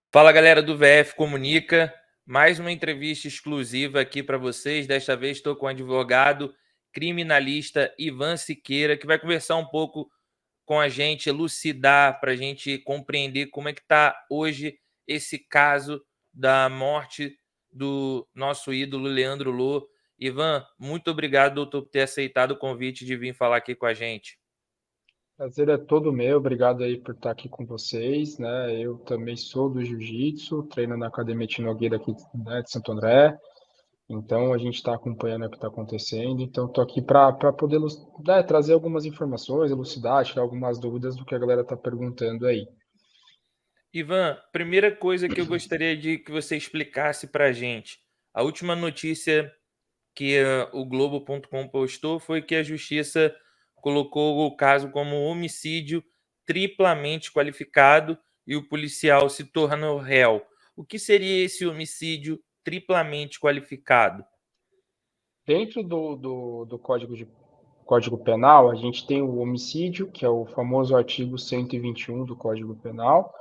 Fala, galera do VF Comunica, mais uma entrevista exclusiva aqui para vocês. Desta vez estou com o advogado criminalista Ivan Siqueira, que vai conversar um pouco com a gente, elucidar para a gente compreender como é que está hoje esse caso da morte do nosso ídolo Leandro Lô. Ivan, muito obrigado, doutor, por ter aceitado o convite de vir falar aqui com a gente. Prazer é todo meu, obrigado aí por estar aqui com vocês, né? Eu também sou do Jiu-Jitsu, treino na Academia Tino Nogueira aqui, né, de Santo André, então a gente está acompanhando o que está acontecendo, então estou aqui para poder né, trazer algumas informações, elucidar, tirar algumas dúvidas do que a galera está perguntando aí. Ivan, primeira coisa que eu gostaria de que você explicasse para a gente. A última notícia que o Globo.com postou foi que a Justiça colocou o caso como homicídio triplamente qualificado e o policial se tornou réu. O que seria esse homicídio triplamente qualificado? Dentro do Código Penal, a gente tem o homicídio, que é o famoso artigo 121 do Código Penal,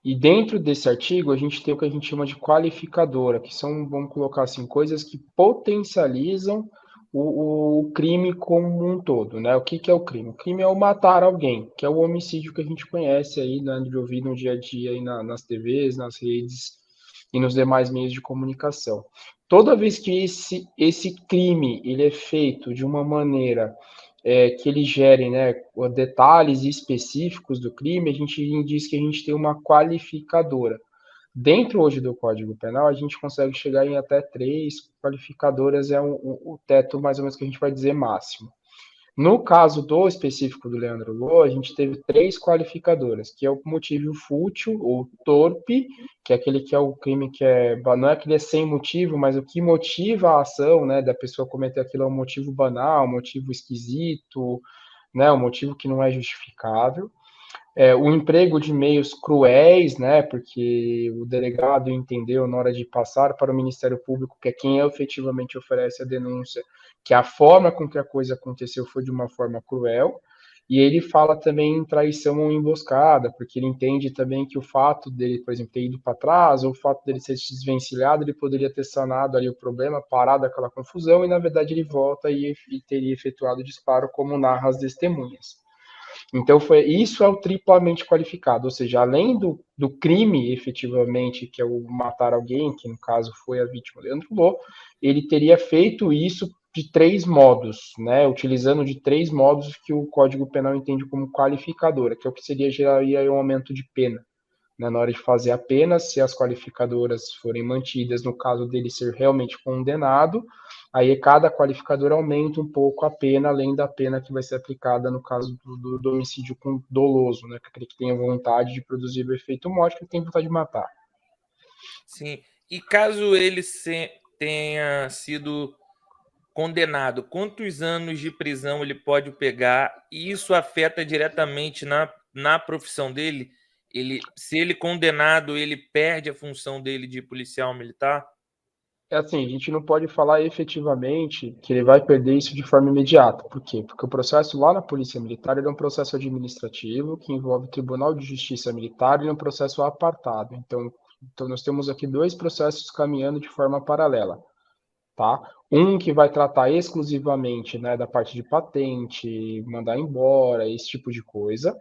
e dentro desse artigo a gente tem o que a gente chama de qualificadora, que são, vamos colocar assim, coisas que potencializam o crime como um todo, né? O que é o crime? O crime é o matar alguém, que é o homicídio que a gente conhece aí, né, de ouvir no dia a dia aí nas TVs, nas redes e nos demais meios de comunicação. Toda vez que esse crime ele é feito de uma maneira que ele gere, né, detalhes específicos do crime, a gente diz que a gente tem uma qualificadora. Dentro hoje do Código Penal, a gente consegue chegar em até 3 qualificadoras, é o teto mais ou menos que a gente vai dizer máximo. No caso do específico do Leandro Lô, a gente teve 3 qualificadoras, que é o motivo fútil ou torpe, que é aquele que é o crime que não é que ele é sem motivo, mas o que motiva a ação, né, da pessoa cometer aquilo é um motivo banal, um motivo esquisito, né, um motivo que não é justificável. O emprego de meios cruéis, né, porque o delegado entendeu na hora de passar para o Ministério Público, que é quem efetivamente oferece a denúncia, que a forma com que a coisa aconteceu foi de uma forma cruel, e ele fala também em traição ou emboscada, porque ele entende também que o fato dele, por exemplo, ter ido para trás, ou o fato dele ser desvencilhado, ele poderia ter sanado ali o problema, parado aquela confusão, e na verdade ele volta e teria efetuado o disparo, como narra as testemunhas. Então, isso é o triplamente qualificado, ou seja, além do crime efetivamente, que é o matar alguém, que no caso foi a vítima Leandro Lô, ele teria feito isso de 3 modos, né, utilizando de 3 modos que o Código Penal entende como qualificadora, que é o que geraria um aumento de pena, né, na hora de fazer a pena, se as qualificadoras forem mantidas, no caso dele ser realmente condenado, aí cada qualificador aumenta um pouco a pena, além da pena que vai ser aplicada no caso do homicídio doloso, né, que é aquele que tem vontade de produzir o efeito morte, que tem vontade de matar. Sim. E caso ele tenha sido condenado, quantos anos de prisão ele pode pegar? E isso afeta diretamente na profissão dele? Se ele condenado, ele perde a função dele de policial militar? É assim, a gente não pode falar efetivamente que ele vai perder isso de forma imediata. Por quê? Porque o processo lá na Polícia Militar ele é um processo administrativo que envolve o Tribunal de Justiça Militar e é um processo apartado. Então nós temos aqui 2 processos caminhando de forma paralela, tá? Um que vai tratar exclusivamente, né, da parte de patente, mandar embora, esse tipo de coisa.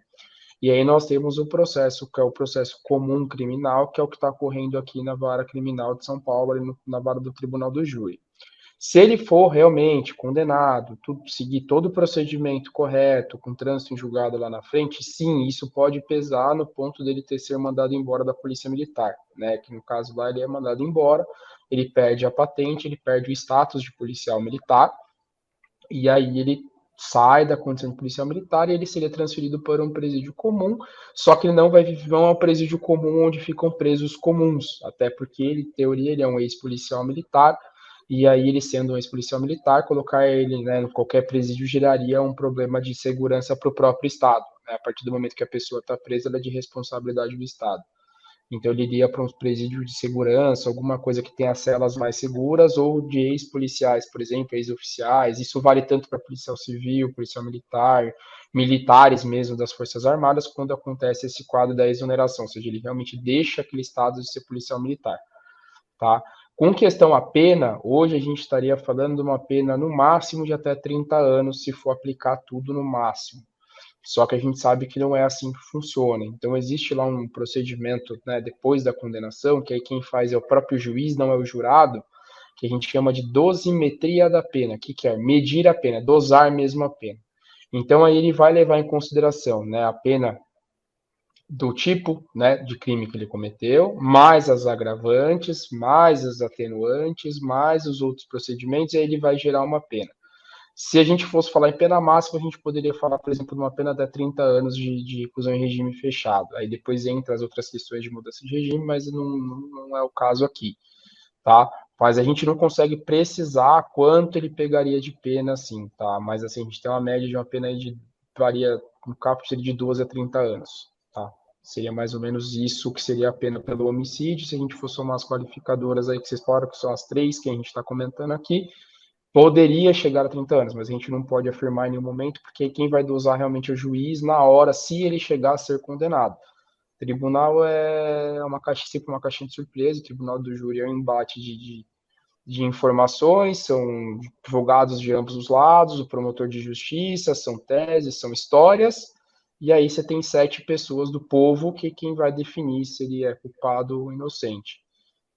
E aí nós temos o processo, que é o processo comum criminal, que é o que está ocorrendo aqui na vara criminal de São Paulo, ali na vara do Tribunal do Júri. Se ele for realmente condenado, seguir todo o procedimento correto, com trânsito em julgado lá na frente, sim, isso pode pesar no ponto dele ter sido mandado embora da Polícia Militar, né? Que no caso lá ele é mandado embora, ele perde a patente, ele perde o status de policial militar, e aí ele sai da condição de policial militar e ele seria transferido para um presídio comum, só que ele não vai viver um presídio comum onde ficam presos comuns, até porque ele, em teoria, ele é um ex-policial militar, e aí ele sendo um ex-policial militar, colocar ele, né, em qualquer presídio geraria um problema de segurança para o próprio Estado, né? A partir do momento que a pessoa está presa, ela é de responsabilidade do Estado. Então ele iria para um presídio de segurança, alguma coisa que tenha celas mais seguras, ou de ex-policiais, por exemplo, ex-oficiais. Isso vale tanto para policial civil, policial militar, militares mesmo das Forças Armadas quando acontece esse quadro da exoneração, ou seja, ele realmente deixa aquele estado de ser policial militar, tá? Com questão à pena, hoje a gente estaria falando de uma pena no máximo de até 30 anos, se for aplicar tudo no máximo. Só que a gente sabe que não é assim que funciona. Então, existe lá um procedimento, né, depois da condenação, que aí quem faz é o próprio juiz, não é o jurado, que a gente chama de dosimetria da pena. O que, que é? Medir a pena, dosar mesmo a pena. Então, aí ele vai levar em consideração, né, a pena do tipo, né, de crime que ele cometeu, mais as agravantes, mais as atenuantes, mais os outros procedimentos, e aí ele vai gerar uma pena. Se a gente fosse falar em pena máxima, a gente poderia falar, por exemplo, de uma pena de 30 anos de reclusão em regime fechado. Aí depois entra as outras questões de mudança de regime, mas não é o caso aqui, tá? Mas a gente não consegue precisar quanto ele pegaria de pena, assim, tá? Mas assim, a gente tem uma média de uma pena aí de varia no caput de 12 a 30 anos, tá? Seria mais ou menos isso que seria a pena pelo homicídio, se a gente for somar as qualificadoras aí que vocês falaram, que são as três que a gente está comentando aqui, poderia chegar a 30 anos, mas a gente não pode afirmar em nenhum momento, porque quem vai dosar realmente é o juiz na hora, se ele chegar a ser condenado. O tribunal é sempre uma caixinha de surpresa, o tribunal do júri é um embate de informações, são advogados de ambos os lados, o promotor de justiça, são teses, são histórias, e aí você tem 7 pessoas do povo que quem vai definir se ele é culpado ou inocente,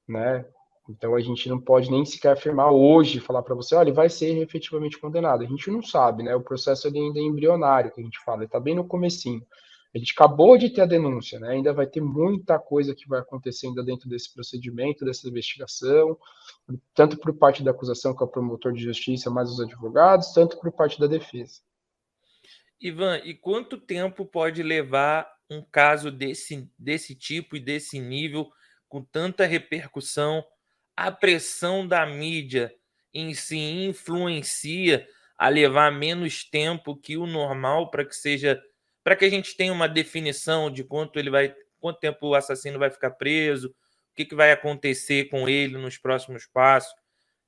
né? Então a gente não pode nem sequer afirmar hoje, falar para você, olha, ele vai ser efetivamente condenado. A gente não sabe, né? O processo ainda é embrionário, que a gente fala, ele está bem no comecinho. A gente acabou de ter a denúncia, né? Ainda vai ter muita coisa que vai acontecendo dentro desse procedimento, dessa investigação, tanto por parte da acusação, que é o promotor de justiça, mais os advogados, tanto por parte da defesa. Ivan, e quanto tempo pode levar um caso desse tipo e desse nível, com tanta repercussão? A pressão da mídia em si influencia a levar menos tempo que o normal para que a gente tenha uma definição de quanto tempo o assassino vai ficar preso, o que vai acontecer com ele nos próximos passos.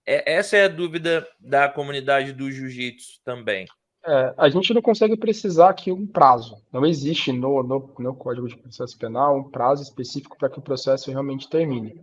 Essa é a dúvida da comunidade do jiu-jitsu também. A gente não consegue precisar aqui um prazo. Não existe no Código de Processo Penal um prazo específico para que o processo realmente termine.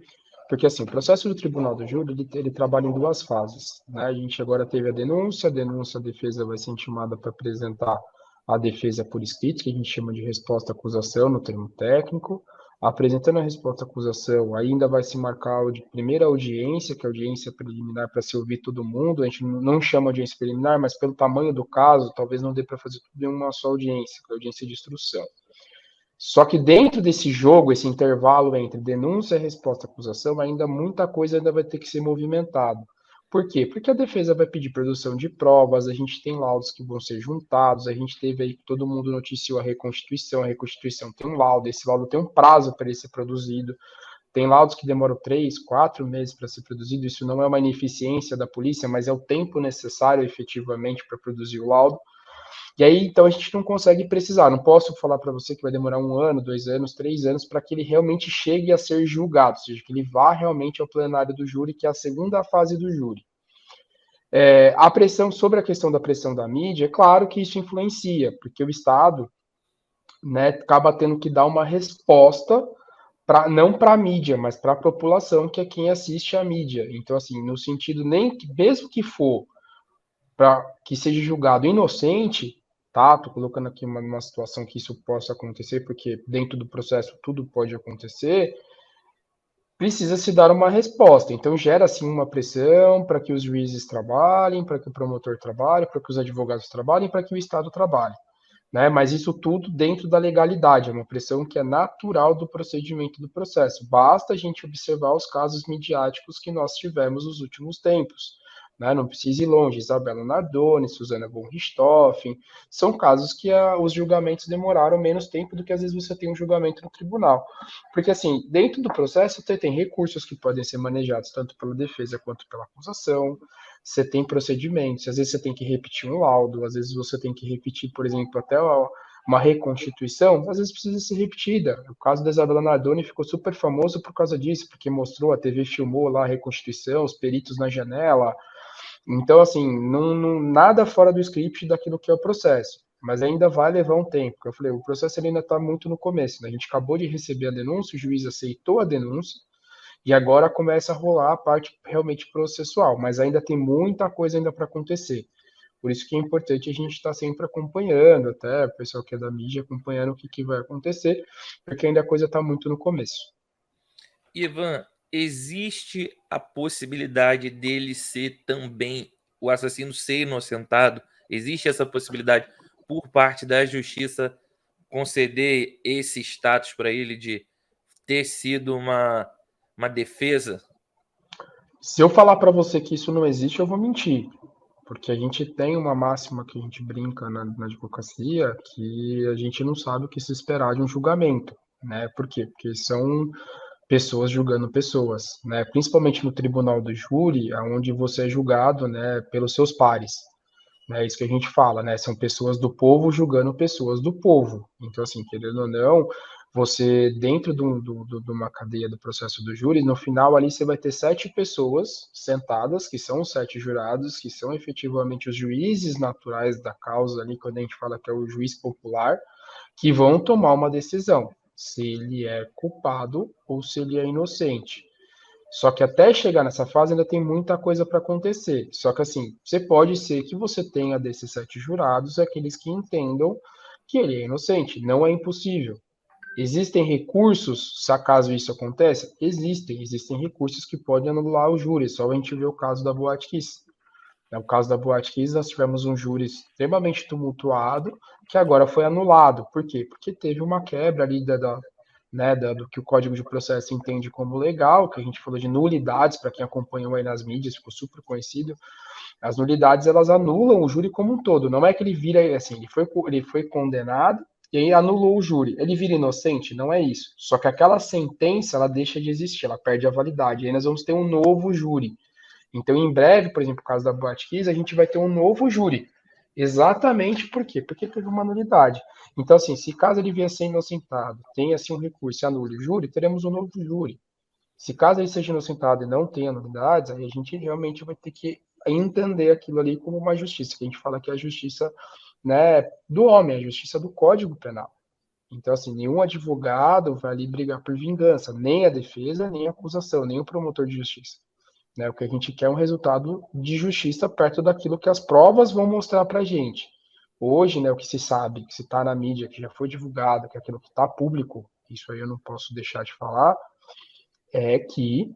Porque, assim, o processo do Tribunal do Júri, ele trabalha em 2 fases, né? A gente agora teve a denúncia, a defesa vai ser intimada para apresentar a defesa por escrito, que a gente chama de resposta à acusação no termo técnico. Apresentando a resposta à acusação, ainda vai se marcar a primeira audiência, que é a audiência preliminar para se ouvir todo mundo. A gente não chama de audiência preliminar, mas pelo tamanho do caso, talvez não dê para fazer tudo em uma só audiência, que é a audiência de instrução. Só que dentro desse jogo, esse intervalo entre denúncia e resposta à acusação, ainda muita coisa ainda vai ter que ser movimentada. Por quê? Porque a defesa vai pedir produção de provas, a gente tem laudos que vão ser juntados, a gente teve aí que todo mundo noticiou a reconstituição tem um laudo, esse laudo tem um prazo para ele ser produzido, tem laudos que demoram 3, 4 meses para ser produzido, isso não é uma ineficiência da polícia, mas é o tempo necessário efetivamente para produzir o laudo. E aí, então, a gente não consegue precisar. Não posso falar para você que vai demorar 1 ano, 2 anos, 3 anos para que ele realmente chegue a ser julgado, ou seja, que ele vá realmente ao plenário do júri, que é a segunda fase do júri. A pressão sobre a questão da pressão da mídia, é claro que isso influencia, porque o Estado, né, acaba tendo que dar uma resposta não para a mídia, mas para a população, que é quem assiste à mídia. Então, assim, no sentido, nem que, mesmo que for para que seja julgado inocente, tá? Tô colocando aqui uma situação que isso possa acontecer, porque dentro do processo tudo pode acontecer, precisa se dar uma resposta. Então gera assim uma pressão para que os juízes trabalhem, para que o promotor trabalhe, para que os advogados trabalhem, para que o Estado trabalhe, né? Mas isso tudo dentro da legalidade, é uma pressão que é natural do procedimento do processo. Basta a gente observar os casos midiáticos que nós tivemos nos últimos tempos, né? Não precisa ir longe, Isabela Nardoni, Susana von Richthofen, são casos que os julgamentos demoraram menos tempo do que às vezes você tem um julgamento no tribunal. Porque assim, dentro do processo você tem recursos que podem ser manejados tanto pela defesa quanto pela acusação, você tem procedimentos, às vezes você tem que repetir um laudo, às vezes você tem que repetir, por exemplo, até uma reconstituição, às vezes precisa ser repetida. O caso da Isabela Nardoni ficou super famoso por causa disso, porque mostrou, a TV filmou lá a reconstituição, os peritos na janela. Então, assim, nada fora do script daquilo que é o processo. mas ainda vai levar um tempo. Eu falei, o processo ainda está muito no começo, né? A gente acabou de receber a denúncia, o juiz aceitou a denúncia, e agora começa a rolar a parte realmente processual, mas ainda tem muita coisa ainda para acontecer. Por isso que é importante a gente estar sempre acompanhando, até o pessoal que é da mídia acompanhando o que vai acontecer, porque ainda a coisa está muito no começo. Ivan, existe a possibilidade dele ser também o assassino ser inocentado? Existe essa possibilidade por parte da justiça conceder esse status para ele de ter sido uma defesa? Se eu falar para você que isso não existe, eu vou mentir. Porque a gente tem uma máxima que a gente brinca na advocacia, que a gente não sabe o que se esperar de um julgamento, né? Por quê? Porque são pessoas julgando pessoas, né? Principalmente no tribunal do júri, onde você é julgado, né, pelos seus pares. É isso que a gente fala, né? São pessoas do povo julgando pessoas do povo. Então, assim, querendo ou não, você, dentro de uma cadeia do processo do júri, no final ali você vai ter 7 pessoas sentadas, que são os 7 jurados, que são efetivamente os juízes naturais da causa ali, quando a gente fala que é o juiz popular, que vão tomar uma decisão, se ele é culpado ou se ele é inocente. Só que até chegar nessa fase ainda tem muita coisa para acontecer. Só que assim, você pode ser que você tenha desses 7 jurados aqueles que entendam que ele é inocente. Não é impossível. Existem recursos, se acaso isso acontece? Existem recursos que podem anular o júri. Só a gente vê o caso da Boate Kiss. No caso da Boate Kiss, nós tivemos um júri extremamente tumultuado, que agora foi anulado. Por quê? Porque teve uma quebra ali do que o Código de Processo entende como legal, que a gente falou de nulidades, para quem acompanhou aí nas mídias, ficou super conhecido. As nulidades, elas anulam o júri como um todo. Não é que ele vira, assim, ele foi condenado e aí anulou o júri. Ele vira inocente? Não é isso. Só que aquela sentença, ela deixa de existir, ela perde a validade. E aí nós vamos ter um novo júri. Então, em breve, por exemplo, no caso da Boate Kiss, a gente vai ter um novo júri. Exatamente por quê? Porque teve uma nulidade. Então, assim, se caso ele venha a ser inocentado, tenha assim um recurso e anule o júri, teremos um novo júri. Se caso ele seja inocentado e não tenha nulidades, aí a gente realmente vai ter que entender aquilo ali como uma justiça, que a gente fala que é a justiça, né, do homem, a justiça do Código Penal. Então, assim, nenhum advogado vai ali brigar por vingança, nem a defesa, nem a acusação, nem o promotor de justiça. Né? O que a gente quer é um resultado de justiça perto daquilo que as provas vão mostrar para a gente. Hoje, né, o que se sabe, que se está na mídia, que já foi divulgado, que é aquilo que está público, isso aí eu não posso deixar de falar, é que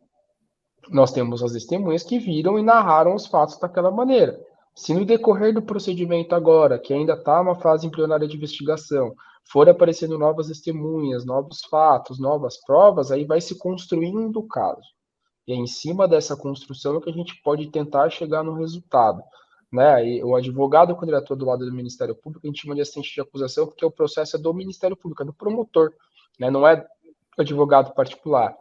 nós temos as testemunhas que viram e narraram os fatos daquela maneira. Se no decorrer do procedimento agora, que ainda está uma fase embrionária de investigação, for aparecendo novas testemunhas, novos fatos, novas provas, aí vai se construindo o caso. E é em cima dessa construção que a gente pode tentar chegar no resultado. Né? E o advogado, quando ele atua do lado do Ministério Público, a gente chama de assistente de acusação, porque o processo é do Ministério Público, é do promotor, né? Não é do advogado particular.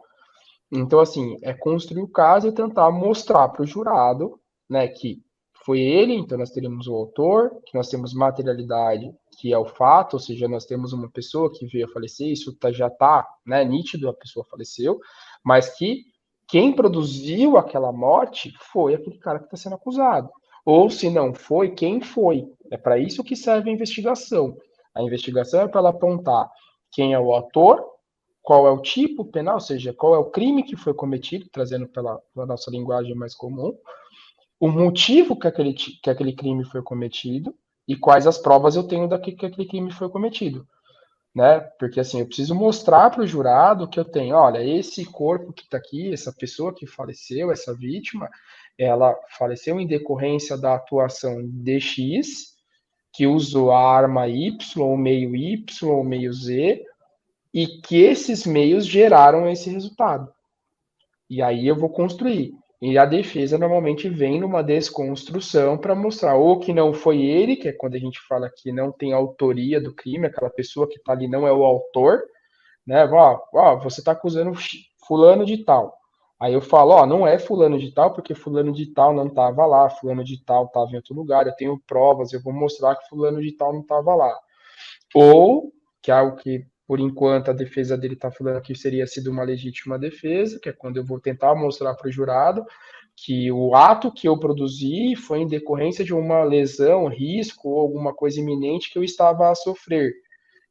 Então, assim, é construir o caso e tentar mostrar para o jurado, né, que foi ele, então nós teremos o autor, que nós temos materialidade, que é o fato, ou seja, nós temos uma pessoa que veio a falecer, isso já está, né, nítido, a pessoa faleceu, mas que quem produziu aquela morte foi aquele cara que está sendo acusado. Ou se não foi, quem foi? É para isso que serve a investigação. A investigação é para ela apontar quem é o autor, qual é o tipo penal, ou seja, qual é o crime que foi cometido, trazendo pela nossa linguagem mais comum, o motivo que aquele crime foi cometido e quais as provas eu tenho daqui que aquele crime foi cometido. Né? Porque assim, eu preciso mostrar para o jurado que eu tenho, olha, esse corpo que está aqui, essa pessoa que faleceu, essa vítima, ela faleceu em decorrência da atuação de X, que usou a arma Y, o meio Y, o meio Z, e que esses meios geraram esse resultado. E aí eu vou construir. E a defesa normalmente vem numa desconstrução para mostrar ou que não foi ele, que é quando a gente fala que não tem autoria do crime, aquela pessoa que está ali não é o autor, né? Você está acusando fulano de tal. Aí eu falo, não é fulano de tal, porque fulano de tal não estava lá, fulano de tal estava em outro lugar, eu tenho provas, eu vou mostrar que fulano de tal não estava lá. Ou, que é algo que, por enquanto, a defesa dele está falando que seria sido uma legítima defesa, que é quando eu vou tentar mostrar para o jurado, que o ato que eu produzi foi em decorrência de uma lesão, risco ou alguma coisa iminente que eu estava a sofrer.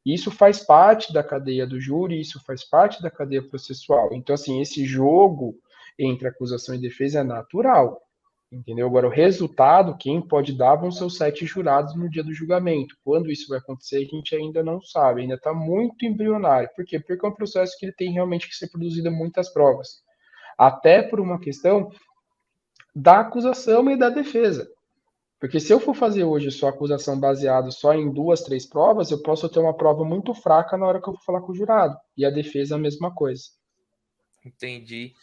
Isso faz parte da cadeia do júri, isso faz parte da cadeia processual. Então, assim, esse jogo entre acusação e defesa é natural, entendeu? Agora, o resultado, quem pode dar vão ser os 7 jurados no dia do julgamento. Quando isso vai acontecer, a gente ainda não sabe, ainda está muito embrionário. Por quê? Porque é um processo que ele tem realmente que ser produzido muitas provas. Até por uma questão da acusação e da defesa. Porque se eu for fazer hoje só acusação baseada só em 2, 3 provas, eu posso ter uma prova muito fraca na hora que eu for falar com o jurado. E a defesa a mesma coisa. Entendi.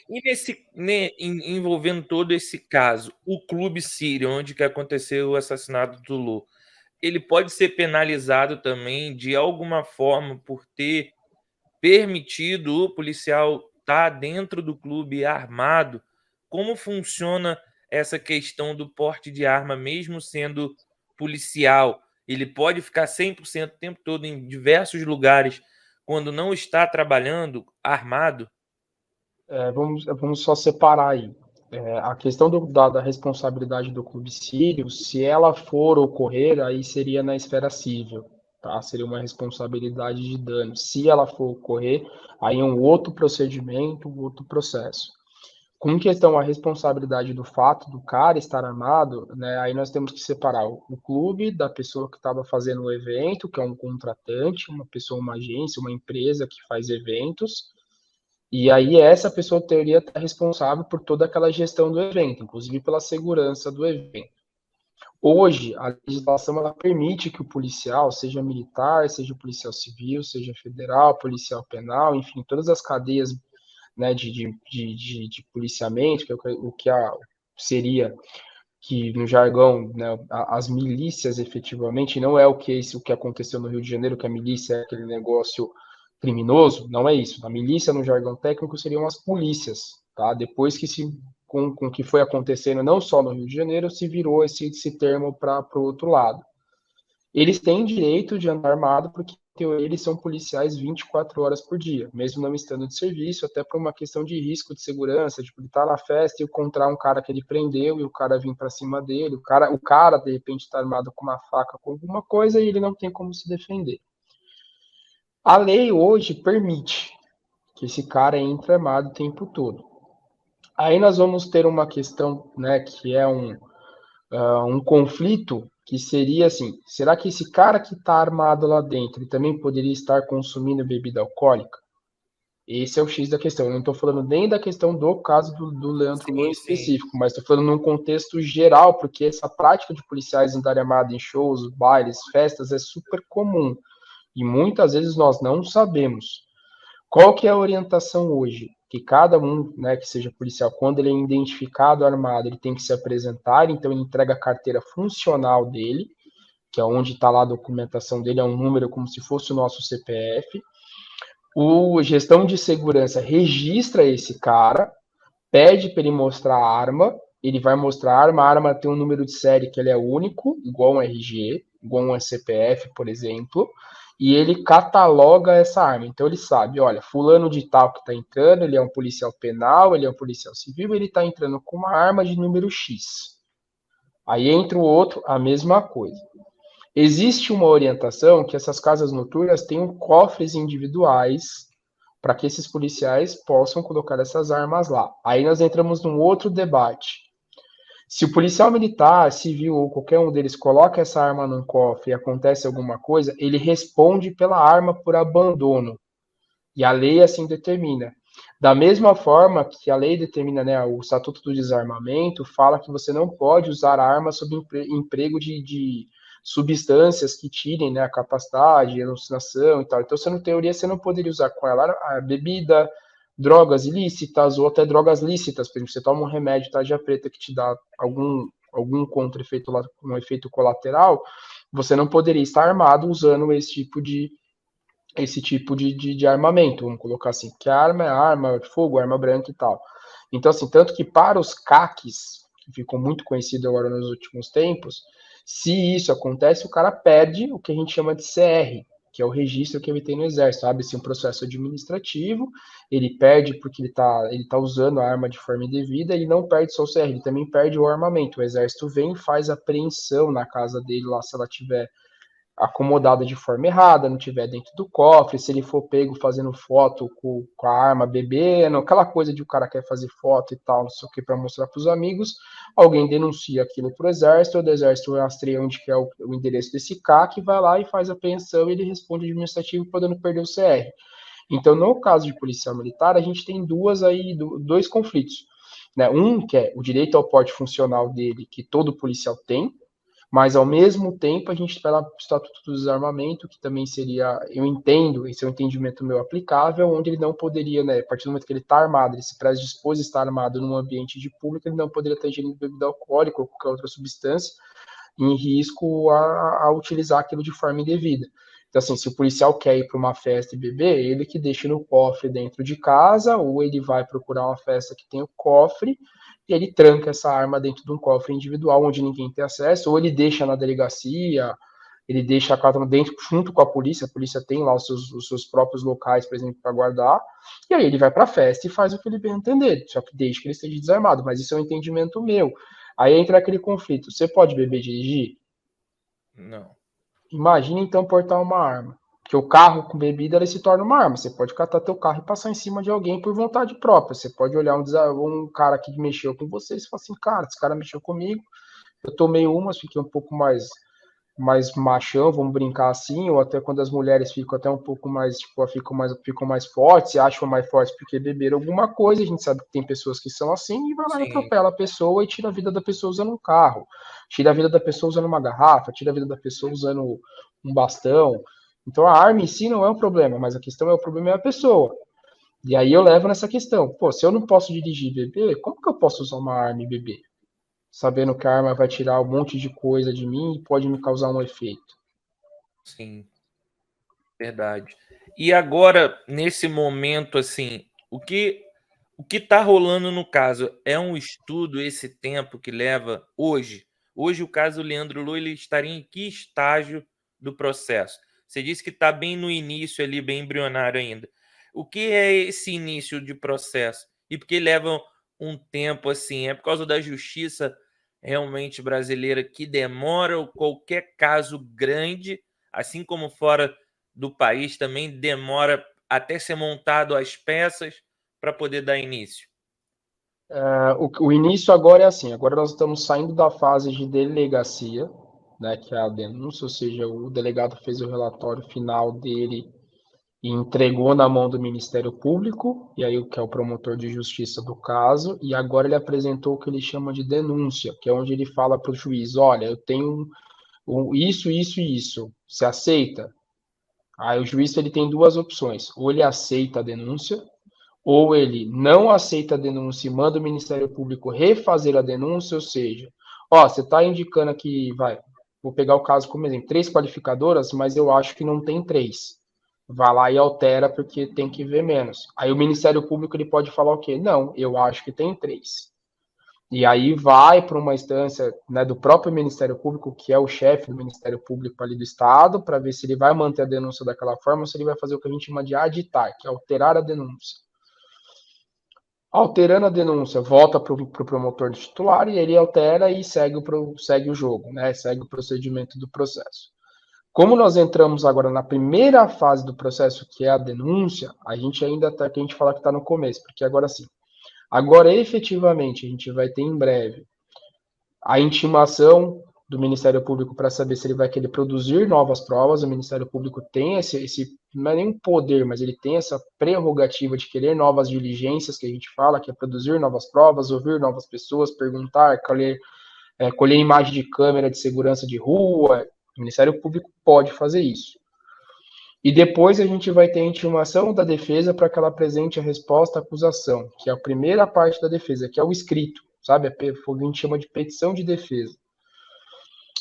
E envolvendo todo esse caso, o Clube Sírio, onde que aconteceu o assassinato do Lula, ele pode ser penalizado também de alguma forma por ter permitido o policial estar dentro do clube armado? Como funciona essa questão do porte de arma, mesmo sendo policial? Ele pode ficar 100% o tempo todo em diversos lugares quando não está trabalhando armado? Vamos só separar aí. A questão da responsabilidade do clube sírio, se ela for ocorrer, aí seria na esfera civil, tá? Seria uma responsabilidade de dano. Se ela for ocorrer, aí é um outro procedimento, um outro processo. Com questão à responsabilidade do fato do cara estar armado, né, aí nós temos que separar o clube da pessoa que estava fazendo o evento, que é um contratante, uma pessoa, uma agência, uma empresa que faz eventos, e aí essa pessoa teria estar responsável por toda aquela gestão do evento, inclusive pela segurança do evento. Hoje, a legislação ela permite que o policial, seja militar, seja policial civil, seja federal, policial penal, enfim, todas as cadeias, né, de policiamento, que é o que seria que no jargão, né, as milícias efetivamente não é o que aconteceu no Rio de Janeiro, que a milícia é aquele negócio criminoso, não é isso. A milícia no jargão técnico seriam as polícias, tá? Depois que com o que foi acontecendo não só no Rio de Janeiro, se virou esse termo para o outro lado. Eles têm direito de andar armado porque eles são policiais 24 horas por dia, mesmo não estando de serviço, até por uma questão de risco de segurança, de estar na festa e encontrar um cara que ele prendeu e o cara vir para cima dele, o cara de repente está armado com uma faca, com alguma coisa e ele não tem como se defender. A lei hoje permite que esse cara entre armado o tempo todo. Aí nós vamos ter uma questão, né, que é um conflito que seria assim: será que esse cara que está armado lá dentro ele também poderia estar consumindo bebida alcoólica? Esse é o X da questão. Eu não estou falando nem da questão do caso do Leandro Lula em Sim, sim. específico, mas estou falando num contexto geral, porque essa prática de policiais andarem armados em shows, bailes, festas é super comum. E muitas vezes nós não sabemos. Qual que é a orientação hoje? Que cada um, né, que seja policial, quando ele é identificado armado, ele tem que se apresentar, então ele entrega a carteira funcional dele, que é onde está lá a documentação dele, é um número como se fosse o nosso CPF. O gestão de segurança registra esse cara, pede para ele mostrar a arma, ele vai mostrar a arma tem um número de série que ele é único, igual um RG, igual um CPF, por exemplo, e ele cataloga essa arma. Então ele sabe, olha, fulano de tal que está entrando, ele é um policial penal, ele é um policial civil, ele está entrando com uma arma de número X. Aí entra o outro, a mesma coisa. Existe uma orientação que essas casas noturnas tenham cofres individuais para que esses policiais possam colocar essas armas lá. Aí nós entramos num outro debate. Se o policial militar, civil ou qualquer um deles coloca essa arma num cofre e acontece alguma coisa, ele responde pela arma por abandono. E a lei assim determina. Da mesma forma que a lei determina, né, o Estatuto do Desarmamento fala que você não pode usar armas sob emprego de substâncias que tirem, né, a capacidade, a alucinação e tal. Então, você, na teoria, você não poderia usar com ela a bebida, drogas ilícitas ou até drogas lícitas. Por exemplo, você toma um remédio tarja preta que te dá algum contra-efeito, um efeito colateral, você não poderia estar armado usando esse tipo de armamento, vamos colocar assim, que a arma é arma de fogo, arma branca e tal. Então, assim, tanto que para os CACs, que ficou muito conhecido agora nos últimos tempos, se isso acontece, o cara perde o que a gente chama de CR, que é o registro que ele tem no Exército. Abre-se um processo administrativo, ele perde porque ele tá usando a arma de forma indevida, ele não perde só o CR, ele também perde o armamento. O Exército vem e faz apreensão na casa dele lá, se ela tiver acomodada de forma errada, não tiver dentro do cofre, se ele for pego fazendo foto com a arma bebendo, aquela coisa de o cara quer fazer foto e tal, não sei o que, para mostrar para os amigos, alguém denuncia aquilo para o Exército rastreia onde que é o endereço desse CAC, vai lá e faz a apreensão e ele responde administrativo podendo perder o CR. Então, no caso de policial militar, a gente tem dois conflitos. Né? Um que é o direito ao porte funcional dele, que todo policial tem, mas ao mesmo tempo a gente está lá no Estatuto do Desarmamento, que também seria, eu entendo, esse é um entendimento meu aplicável, onde ele não poderia, né, a partir do momento que ele está armado, ele se predispôs a estar armado num ambiente de público, ele não poderia estar ingerindo bebida alcoólica ou qualquer outra substância em risco a utilizar aquilo de forma indevida. Então, assim, se o policial quer ir para uma festa e beber, ele que deixa no cofre dentro de casa, ou ele vai procurar uma festa que tem o cofre, e ele tranca essa arma dentro de um cofre individual onde ninguém tem acesso, ou ele deixa na delegacia, ele deixa a carta dentro junto com a polícia tem lá os seus próprios locais, por exemplo, para guardar, e aí ele vai para a festa e faz o que ele bem entender, só que desde que ele esteja desarmado, mas isso é um entendimento meu. Aí entra aquele conflito, você pode beber e dirigir? Não. Imagina então portar uma arma. Que o carro com bebida ele se torna uma arma. Você pode catar teu carro e passar em cima de alguém por vontade própria. Você pode olhar um cara que mexeu com você e falar assim, cara, esse cara mexeu comigo, eu tomei umas, fiquei um pouco mais machão, vamos brincar assim, ou até quando as mulheres ficam até um pouco mais, tipo, ficam mais fortes, se acham mais fortes porque beberam alguma coisa, a gente sabe que tem pessoas que são assim, e vai lá e atropela a pessoa e tira a vida da pessoa usando um carro, tira a vida da pessoa usando uma garrafa, tira a vida da pessoa usando um bastão. Então a arma em si não é um problema, mas a questão o problema é a pessoa. E aí eu levo nessa questão, pô, se eu não posso dirigir e beber, como que eu posso usar uma arma e beber? Sabendo que a arma vai tirar um monte de coisa de mim e pode me causar um efeito. Sim, verdade. E agora, nesse momento, assim, o que está rolando no caso é um estudo, esse tempo que leva hoje? Hoje o caso Leandro Lu, ele estaria em que estágio do processo? Você disse que está bem no início ali, bem embrionário ainda. O que é esse início de processo? E por que leva um tempo assim? É por causa da justiça realmente brasileira que demora, ou qualquer caso grande, assim como fora do país, também demora até ser montado as peças para poder dar início? O início agora é assim, agora nós estamos saindo da fase de delegacia, né, que é a denúncia, ou seja, o delegado fez o relatório final dele e entregou na mão do Ministério Público, e aí o que é o promotor de justiça do caso, e agora ele apresentou o que ele chama de denúncia, que é onde ele fala para o juiz, olha, eu tenho isso, isso e isso, você aceita? Aí o juiz ele tem duas opções, ou ele aceita a denúncia, ou ele não aceita a denúncia e manda o Ministério Público refazer a denúncia, ou seja, ó, você está indicando aqui, vou pegar o caso como exemplo, 3 qualificadoras, mas eu acho que não tem 3. Vai lá e altera porque tem que ver menos. Aí o Ministério Público ele pode falar o quê? Não, eu acho que tem 3. E aí vai para uma instância, né, do próprio Ministério Público, que é o chefe do Ministério Público ali do Estado, para ver se ele vai manter a denúncia daquela forma ou se ele vai fazer o que a gente chama de aditar, que é alterar a denúncia. Alterando a denúncia, volta para o promotor titular e ele altera e segue o jogo, né? Segue o procedimento do processo. Como nós entramos agora na primeira fase do processo, que é a denúncia, a gente ainda está, que a gente fala que está no começo, porque agora sim. Agora, efetivamente, a gente vai ter em breve a intimação do Ministério Público para saber se ele vai querer produzir novas provas. O Ministério Público tem esse não é nem um poder, mas ele tem essa prerrogativa de querer novas diligências, que a gente fala, que é produzir novas provas, ouvir novas pessoas, perguntar, colher imagem de câmera de segurança de rua. O Ministério Público pode fazer isso. E depois a gente vai ter a intimação da defesa para que ela apresente a resposta à acusação, que é a primeira parte da defesa, que é o escrito, sabe? A gente chama de petição de defesa.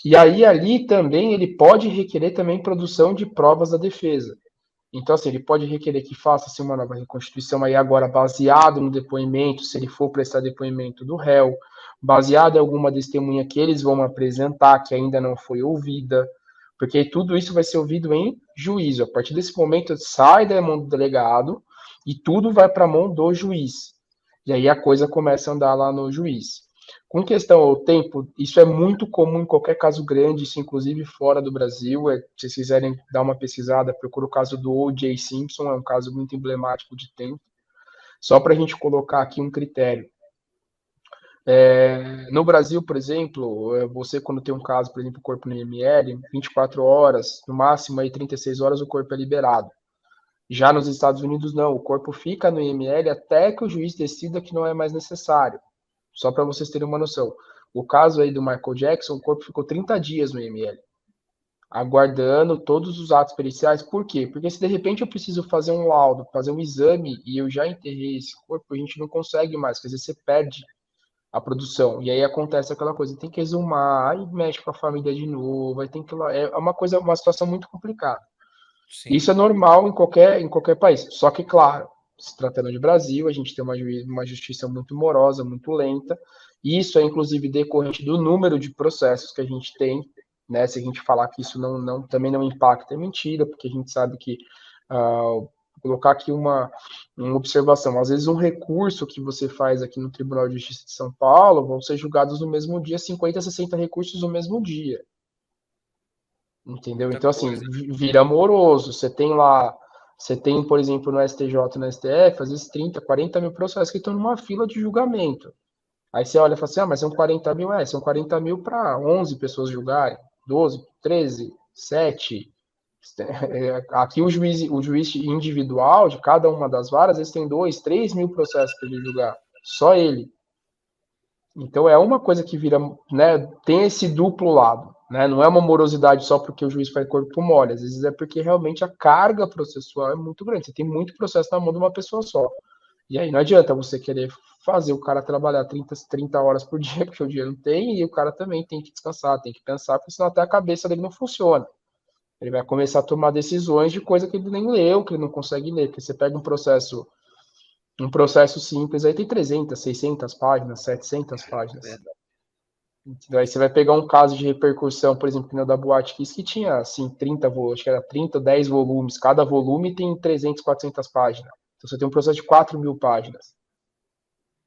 E aí ali também ele pode requerer também produção de provas da defesa. Então, assim, ele pode requerer que faça-se uma nova reconstituição aí agora baseado no depoimento, se ele for prestar depoimento do réu, baseado em alguma testemunha que eles vão apresentar, que ainda não foi ouvida, porque tudo isso vai ser ouvido em juízo. A partir desse momento, sai da mão do delegado e tudo vai para a mão do juiz. E aí a coisa começa a andar lá no juiz. Com questão ao tempo, isso é muito comum em qualquer caso grande, isso inclusive fora do Brasil. Se vocês quiserem dar uma pesquisada, procura o caso do O.J. Simpson, é um caso muito emblemático de tempo. Só para a gente colocar aqui um critério. No Brasil, por exemplo, você quando tem um caso, por exemplo, corpo no IML, 24 horas, no máximo aí 36 horas o corpo é liberado. Já nos Estados Unidos, não, o corpo fica no IML até que o juiz decida que não é mais necessário. Só para vocês terem uma noção. O caso aí do Michael Jackson, o corpo ficou 30 dias no IML, aguardando todos os atos periciais. Por quê? Porque se de repente eu preciso fazer um laudo, fazer um exame e eu já enterrei esse corpo, a gente não consegue mais, quer dizer, você perde a produção. E aí acontece aquela coisa, tem que exumar, aí mexe com a família de novo, aí tem que é uma coisa, uma situação muito complicada. Sim. Isso é normal em qualquer país. Só que, claro, se tratando de Brasil, a gente tem uma justiça muito morosa, muito lenta. E isso é, inclusive, decorrente do número de processos que a gente tem. Né? Se a gente falar que isso também não impacta, é mentira, porque a gente sabe que. Colocar aqui uma observação. Às vezes, um recurso que você faz aqui no Tribunal de Justiça de São Paulo vão ser julgados no mesmo dia, 50, 60 recursos no mesmo dia. Entendeu? Muita Então, assim, coisa. vira moroso. Você tem, por exemplo, no STJ, no STF, às vezes 30, 40 mil processos que estão numa fila de julgamento. Aí você olha e fala assim, mas são 40 mil, são 40 mil para 11 pessoas julgarem, 12, 13, 7. Aqui o juiz individual de cada uma das varas, às vezes tem 2, 3 mil processos para ele julgar. Só ele. Então é uma coisa que vira, né, tem esse duplo lado, né? Não é uma morosidade só porque o juiz faz corpo mole, às vezes é porque realmente a carga processual é muito grande. Você tem muito processo na mão de uma pessoa só. E aí não adianta você querer fazer o cara trabalhar 30 horas por dia, porque o dia não tem, e o cara também tem que descansar, tem que pensar, porque senão até a cabeça dele não funciona. Ele vai começar a tomar decisões de coisa que ele nem leu, que ele não consegue ler, porque você pega um processo simples, aí tem 300, 600 páginas, 700 páginas. Então, aí você vai pegar um caso de repercussão, por exemplo, no da Boate Kiss, que tinha, assim, 30, acho que era 30, 10 volumes. Cada volume tem 300, 400 páginas. Então, você tem um processo de 4 mil páginas.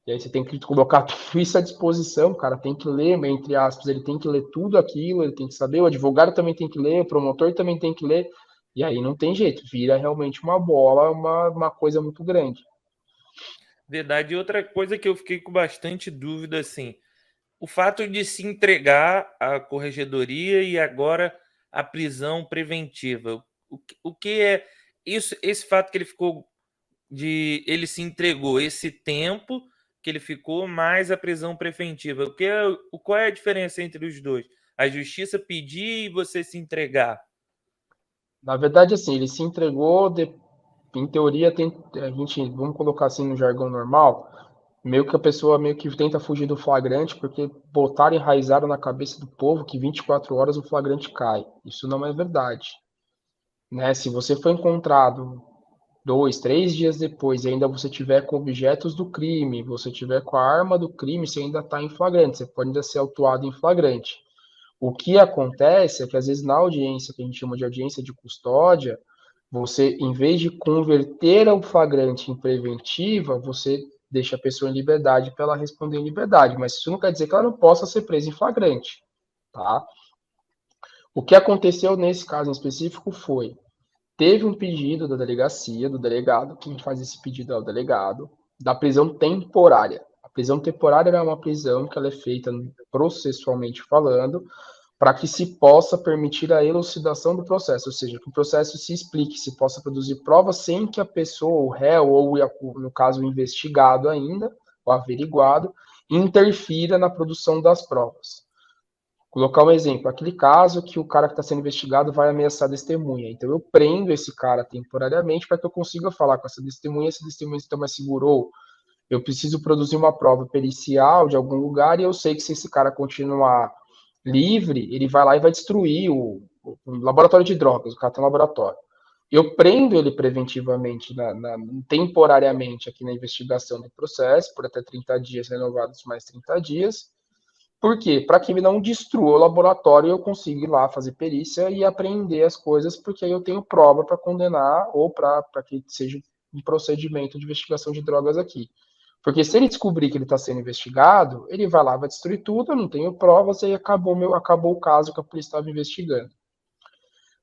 E aí você tem que colocar tudo isso à disposição, o cara tem que ler, entre aspas, ele tem que ler tudo aquilo, ele tem que saber, o advogado também tem que ler, o promotor também tem que ler, e aí não tem jeito, vira realmente uma bola, uma coisa muito grande. Verdade. E outra coisa que eu fiquei com bastante dúvida, assim, o fato de se entregar à corregedoria e agora à prisão preventiva. O que é isso? Esse fato que ele se entregou, esse tempo que ele ficou, mais a prisão preventiva. Qual é a diferença entre os dois? A justiça pedir e você se entregar. Na verdade, assim, ele se entregou, em teoria, vamos colocar assim no jargão normal, meio que a pessoa meio que tenta fugir do flagrante, porque botaram e enraizaram na cabeça do povo que 24 horas o flagrante cai. Isso não é verdade. Né? Se você foi encontrado 2, 3 dias depois e ainda você tiver com objetos do crime, você tiver com a arma do crime, você ainda está em flagrante, você pode ainda ser autuado em flagrante. O que acontece é que às vezes na audiência, que a gente chama de audiência de custódia, você, em vez de converter o flagrante em preventiva, você deixa a pessoa em liberdade para ela responder em liberdade, mas isso não quer dizer que ela não possa ser presa em flagrante, tá? O que aconteceu nesse caso em específico foi, teve um pedido da delegacia, do delegado, quem faz esse pedido é o delegado, da prisão temporária. A prisão temporária é uma prisão que ela é feita processualmente falando, para que se possa permitir a elucidação do processo, ou seja, que o processo se explique, se possa produzir provas sem que a pessoa, o réu, ou no caso o investigado ainda, o averiguado, interfira na produção das provas. Colocar um exemplo, aquele caso que o cara que está sendo investigado vai ameaçar a testemunha. Então eu prendo esse cara temporariamente para que eu consiga falar com essa testemunha, se a testemunha se assegurou. Eu preciso produzir uma prova pericial de algum lugar e eu sei que se esse cara continuar livre, ele vai lá e vai destruir o laboratório de drogas, o cara tem um laboratório. Eu prendo ele preventivamente, temporariamente aqui na investigação do processo, por até 30 dias, renovados mais 30 dias, Por quê? Para que ele não destrua o laboratório e eu consiga ir lá fazer perícia e apreender as coisas, porque aí eu tenho prova para condenar ou para que seja um procedimento de investigação de drogas aqui. Porque se ele descobrir que ele está sendo investigado, ele vai lá, vai destruir tudo, eu não tenho provas e acabou o caso que a polícia estava investigando.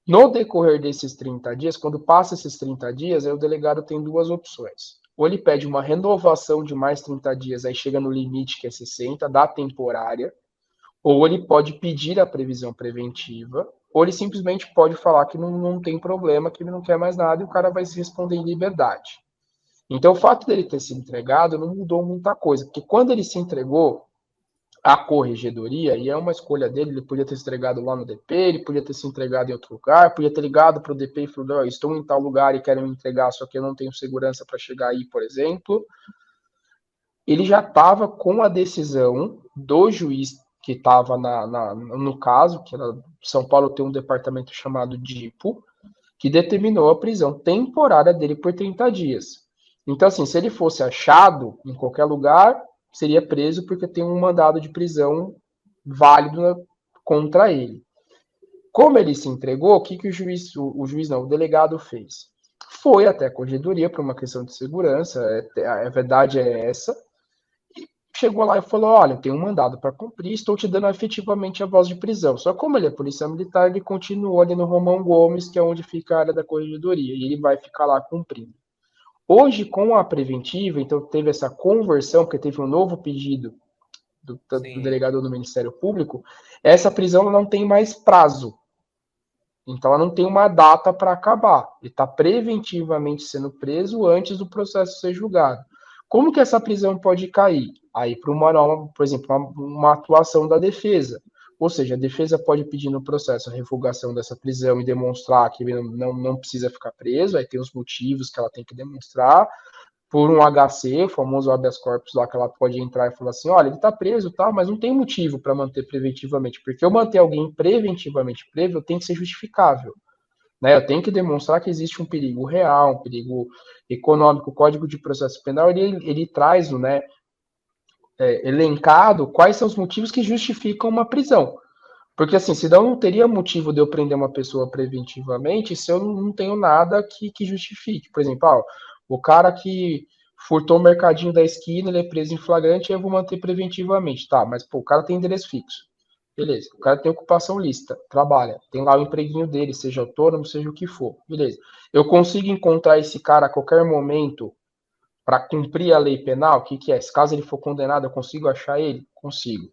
No decorrer desses 30 dias, quando passa esses 30 dias, aí o delegado tem duas opções. Ou ele pede uma renovação de mais 30 dias, aí chega no limite que é 60, da temporária, ou ele pode pedir a previsão preventiva, ou ele simplesmente pode falar que não tem problema, que ele não quer mais nada e o cara vai se responder em liberdade. Então, o fato dele ter se entregado não mudou muita coisa, porque quando ele se entregou à corregedoria, e é uma escolha dele, ele podia ter se entregado lá no DP, ele podia ter se entregado em outro lugar, podia ter ligado para o DP e falou: estou em tal lugar e quero me entregar, só que eu não tenho segurança para chegar aí, por exemplo. Ele já estava com a decisão do juiz que estava no caso, que era São Paulo tem um departamento chamado DIPO, que determinou a prisão temporária dele por 30 dias. Então, assim, se ele fosse achado em qualquer lugar, seria preso porque tem um mandado de prisão válido contra ele. Como ele se entregou, o que o delegado fez? Foi até a corregedoria por uma questão de segurança, a verdade é essa, chegou lá e falou: olha, eu tenho um mandado para cumprir, estou te dando efetivamente a voz de prisão. Só que como ele é policial militar, ele continuou ali no Romão Gomes, que é onde fica a área da corregedoria, e ele vai ficar lá cumprindo. Hoje, com a preventiva, então teve essa conversão, porque teve um novo pedido do delegado do Ministério Público, essa prisão não tem mais prazo. Então ela não tem uma data para acabar. Ele está preventivamente sendo preso antes do processo ser julgado. Como que essa prisão pode cair? Aí para uma norma, por exemplo, uma atuação da defesa. Ou seja, a defesa pode pedir no processo a revogação dessa prisão e demonstrar que ele não precisa ficar preso, aí tem os motivos que ela tem que demonstrar, por um HC, o famoso habeas corpus lá, que ela pode entrar e falar assim: olha, ele está preso, tá, mas não tem motivo para manter preventivamente, porque eu manter alguém preventivamente preso tem que ser justificável. Né? Eu tenho que demonstrar que existe um perigo real, um perigo econômico. O Código de Processo Penal ele traz, né, elencado quais são os motivos que justificam uma prisão. Porque assim, senão não teria motivo de eu prender uma pessoa preventivamente se eu não tenho nada que justifique. Por exemplo, o cara que furtou o mercadinho da esquina, ele é preso em flagrante e eu vou manter preventivamente. Tá, mas pô, o cara tem endereço fixo. Beleza. O cara tem ocupação lícita, trabalha, tem lá o empreguinho dele, seja autônomo, seja o que for. Beleza. Eu consigo encontrar esse cara a qualquer momento para cumprir a lei penal? O que é? Se caso ele for condenado, eu consigo achar ele? Consigo.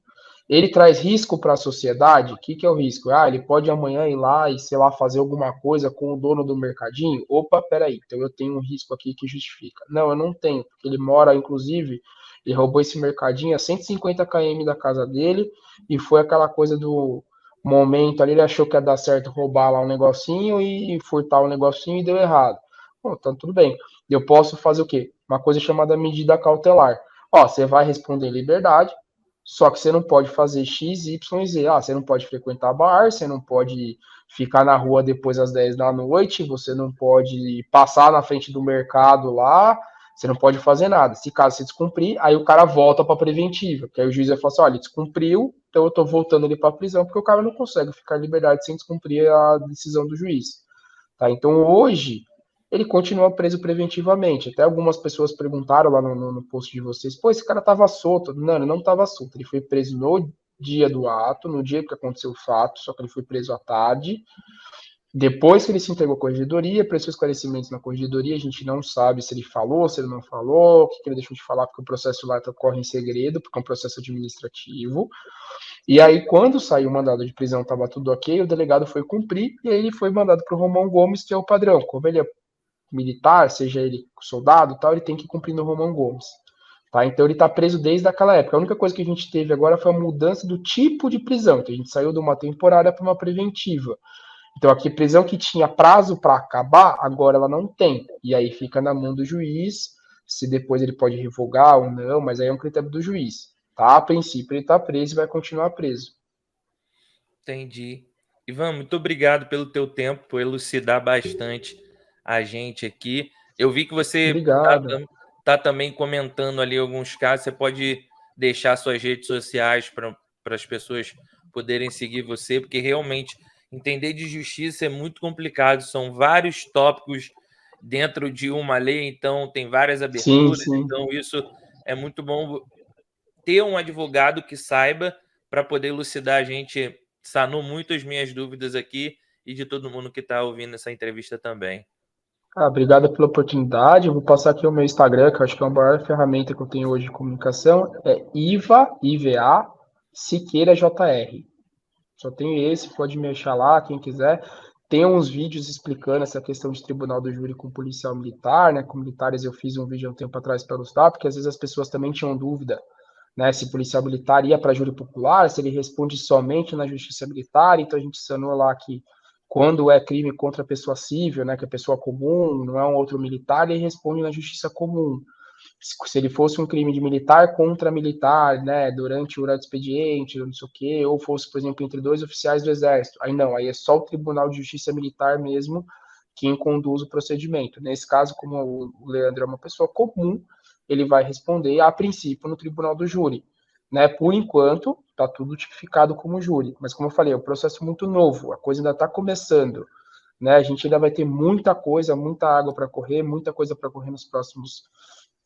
Ele traz risco para a sociedade? O que é o risco? Ele pode amanhã ir lá e, sei lá, fazer alguma coisa com o dono do mercadinho? Opa, peraí, então eu tenho um risco aqui que justifica. Não, eu não tenho, porque ele mora, inclusive, ele roubou esse mercadinho a 150 km da casa dele e foi aquela coisa do momento ali, ele achou que ia dar certo roubar lá um negocinho e furtar um negocinho e deu errado. Bom, então tudo bem. Eu posso fazer o quê? Uma coisa chamada medida cautelar. Você vai responder em liberdade, só que você não pode fazer X, Y, Z. Você não pode frequentar bar, você não pode ficar na rua depois das 10 da noite, você não pode passar na frente do mercado lá, você não pode fazer nada. Se caso você descumprir, aí o cara volta para preventiva, que aí o juiz vai falar assim: olha, ele descumpriu, então eu estou voltando ele para prisão, porque o cara não consegue ficar em liberdade sem descumprir a decisão do juiz. Tá? Então hoje ele continua preso preventivamente. Até algumas pessoas perguntaram lá no post de vocês: pô, esse cara tava solto. Não, ele não tava solto. Ele foi preso no dia do ato, no dia que aconteceu o fato, só que ele foi preso à tarde. Depois que ele se entregou à corregedoria, prestou esclarecimentos na corregedoria, a gente não sabe se ele falou, se ele não falou, o que ele deixou de falar, porque o processo lá ocorre em segredo, porque é um processo administrativo. E aí, quando saiu o mandado de prisão, estava tudo ok, o delegado foi cumprir, e aí ele foi mandado para o Romão Gomes, que é o padrão. Como ele é militar, seja ele soldado, tal, ele tem que cumprir no Romão Gomes. Tá? Então ele está preso desde aquela época. A única coisa que a gente teve agora foi a mudança do tipo de prisão, que a gente saiu de uma temporária para uma preventiva. Então aqui prisão que tinha prazo para acabar, agora ela não tem. E aí fica na mão do juiz, se depois ele pode revogar ou não, mas aí é um critério do juiz. Tá? A princípio ele está preso e vai continuar preso. Entendi. Ivan, muito obrigado pelo teu tempo, por elucidar bastante a gente aqui. Eu vi que você Obrigado. tá também comentando ali alguns casos. Você pode deixar suas redes sociais para as pessoas poderem seguir você, porque realmente entender de justiça é muito complicado, são vários tópicos dentro de uma lei, então tem várias Sim, aberturas, sim. então isso é muito bom ter um advogado que saiba para poder elucidar a gente. Sanou muito as minhas dúvidas aqui e de todo mundo que está ouvindo essa entrevista também. Obrigado pela oportunidade. Eu vou passar aqui o meu Instagram, que eu acho que é a maior ferramenta que eu tenho hoje de comunicação. É IVA Siqueira JR. Só tenho esse, pode me achar lá, quem quiser. Tem uns vídeos explicando essa questão de tribunal do júri com policial militar, né? Com militares eu fiz um vídeo há um tempo atrás para ilustrar, porque às vezes as pessoas também tinham dúvida, né? Se policial militar ia para júri popular, se ele responde somente na justiça militar. Então a gente sanou lá que quando é crime contra a pessoa civil, né? Que é pessoa comum, não é um outro militar, ele responde na justiça comum. Se ele fosse um crime de militar contra militar, né, durante o expediente, não sei o quê, ou fosse, por exemplo, entre dois oficiais do Exército, aí não, aí é só o Tribunal de Justiça Militar mesmo quem conduz o procedimento. Nesse caso, como o Leandro é uma pessoa comum, ele vai responder, a princípio, no Tribunal do Júri. Né? Por enquanto, está tudo tipificado como júri, mas como eu falei, é um processo muito novo, a coisa ainda está começando. Né? A gente ainda vai ter muita coisa, muita água para correr, muita coisa para correr nos próximos,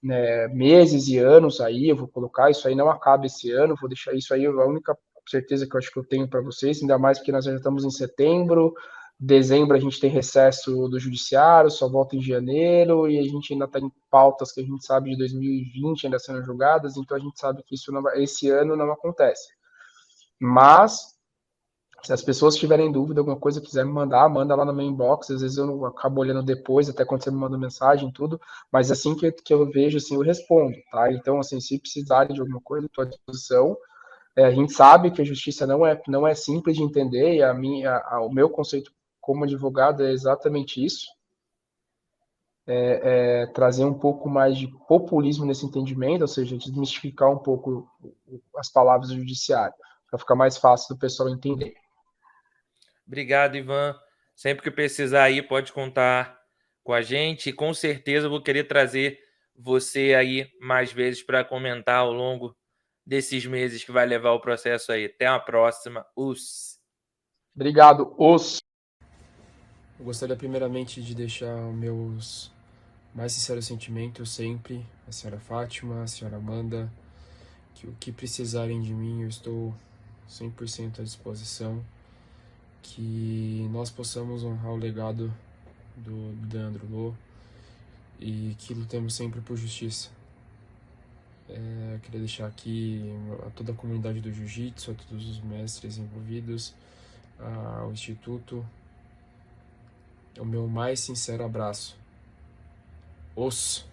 né, meses e anos aí. Eu vou colocar, isso aí não acaba esse ano, vou deixar isso aí, a única certeza que eu acho que eu tenho para vocês, ainda mais porque nós já estamos em setembro, dezembro a gente tem recesso do judiciário, só volta em janeiro, e a gente ainda está em pautas que a gente sabe de 2020 ainda sendo julgadas, então a gente sabe que isso não vai, esse ano não acontece. Mas se as pessoas tiverem dúvida, alguma coisa, quiser me mandar, manda lá no meu inbox. Às vezes eu não acabo olhando depois, até quando você me manda mensagem, tudo. Mas assim que eu vejo, assim, eu respondo, tá? Então, assim, se precisarem de alguma coisa, estou à disposição. A gente sabe que a justiça não é simples de entender, e o meu conceito como advogado é exatamente isso. Trazer um pouco mais de populismo nesse entendimento, ou seja, desmistificar um pouco as palavras do judiciário, para ficar mais fácil do pessoal entender. Obrigado, Ivan. Sempre que precisar aí, pode contar com a gente. E com certeza eu vou querer trazer você aí mais vezes para comentar ao longo desses meses que vai levar o processo aí. Até a próxima. Obrigado, Eu gostaria primeiramente de deixar meus mais sinceros sentimentos sempre à senhora Fátima, à senhora Amanda, que o que precisarem de mim eu estou 100% à disposição, que nós possamos honrar o legado do Leandro Lô e que lutemos sempre por justiça. Queria deixar aqui a toda a comunidade do Jiu-Jitsu, a todos os mestres envolvidos, ao Instituto, o meu mais sincero abraço. Os